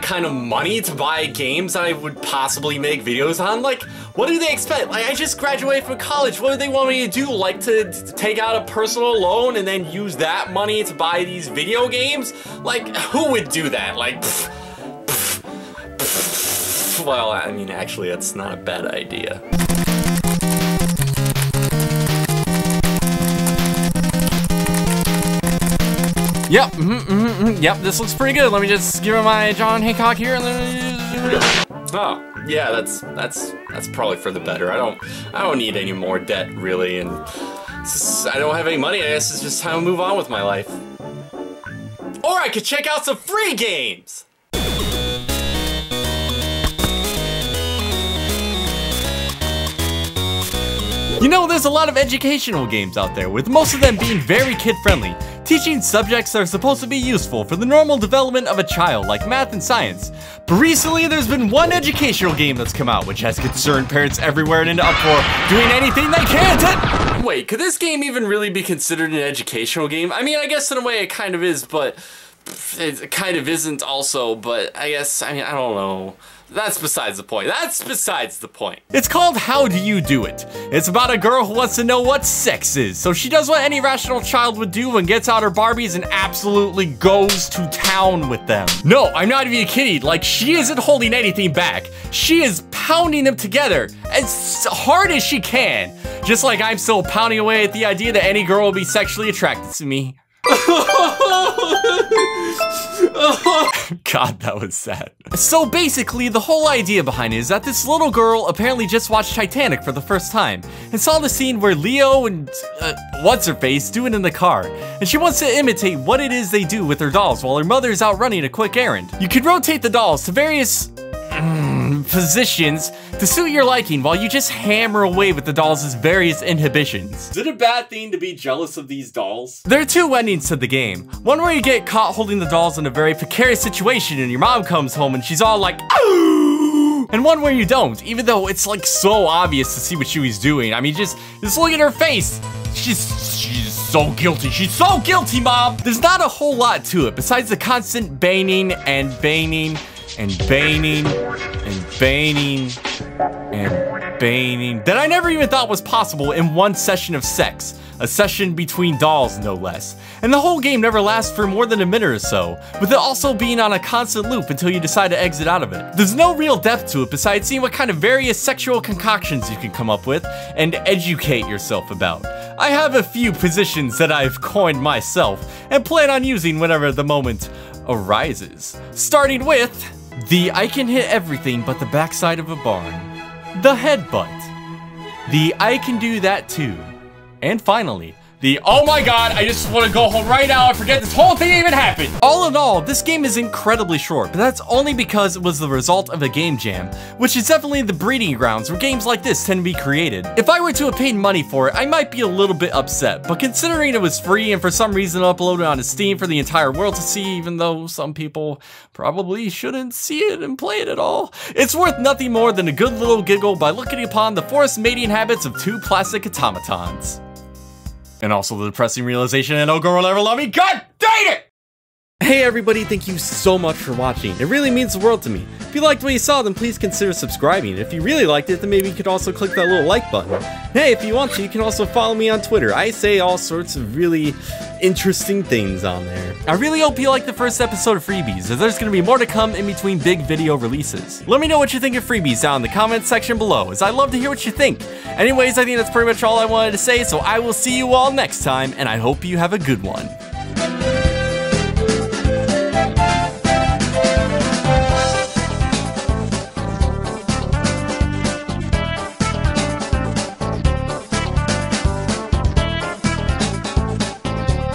kind of money to buy games that I would possibly make videos on. Like, what do they expect? Like, I just graduated from college. What do they want me to do? Like, to take out a personal loan and then use that money to buy these video games? Like, who would do that? Like, well, I mean, actually, that's not a bad idea. Yep, yep, this looks pretty good. Let me just give it my John Hancock here and then... Oh, yeah, that's probably for the better. I don't need any more debt, really, and I don't have any money. I guess it's just time to move on with my life. Or I could check out some free games! You know, there's a lot of educational games out there, with most of them being very kid-friendly, teaching subjects that are supposed to be useful for the normal development of a child, like math and science. But recently, there's been one educational game that's come out, which has concerned parents everywhere and into uproar, doing anything they can to... Wait, could this game even really be considered an educational game? I mean, I guess in a way it kind of is, but it kind of isn't also, but I guess, I mean, I don't know. That's besides the point. That's besides the point. It's called How Do You Do It? It's about a girl who wants to know what sex is, so she does what any rational child would do and gets out her Barbies and absolutely goes to town with them. No, I'm not even kidding. Like, she isn't holding anything back. She is pounding them together as hard as she can. Just like I'm still pounding away at the idea that any girl will be sexually attracted to me. God, that was sad. So basically, the whole idea behind it is that this little girl apparently just watched Titanic for the first time and saw the scene where Leo and what's-her-face do it in the car, and she wants to imitate what it is they do with their dolls while her mother's out running a quick errand. You can rotate the dolls to various positions to suit your liking while you just hammer away with the dolls' various inhibitions. Is it a bad thing to be jealous of these dolls? There are two endings to the game. One where you get caught holding the dolls in a very precarious situation and your mom comes home and she's all like, "Ooh!" And one where you don't, even though it's like so obvious to see what she was doing. I mean, just look at her face. She's so guilty. She's so guilty, Mom! There's not a whole lot to it besides the constant baning and baning and baning and baning and baning that I never even thought was possible in one session of sex. A session between dolls, no less. And the whole game never lasts for more than a minute or so, with it also being on a constant loop until you decide to exit out of it. There's no real depth to it besides seeing what kind of various sexual concoctions you can come up with and educate yourself about. I have a few positions that I've coined myself and plan on using whenever the moment arises. Starting with the I can hit everything but the backside of a barn, the headbutt, the I can do that too, and finally, the oh my god, I just want to go home right now and forget this whole thing even happened. All in all, this game is incredibly short, but that's only because it was the result of a game jam, which is definitely the breeding grounds where games like this tend to be created. If I were to have paid money for it, I might be a little bit upset, but considering it was free and for some reason uploaded onto Steam for the entire world to see, even though some people probably shouldn't see it and play it at all, it's worth nothing more than a good little giggle by looking upon the forced mating habits of two plastic automatons. And also the depressing realization that no girl will ever love me. God dang it! Hey everybody, thank you so much for watching. It really means the world to me. If you liked what you saw, then please consider subscribing. If you really liked it, then maybe you could also click that little like button. Hey, if you want to, you can also follow me on Twitter. I say all sorts of really interesting things on there. I really hope you liked the first episode of Freebies, as there's going to be more to come in between big video releases. Let me know what you think of Freebies down in the comments section below, as I love to hear what you think. Anyways, I think that's pretty much all I wanted to say, so I will see you all next time, and I hope you have a good one.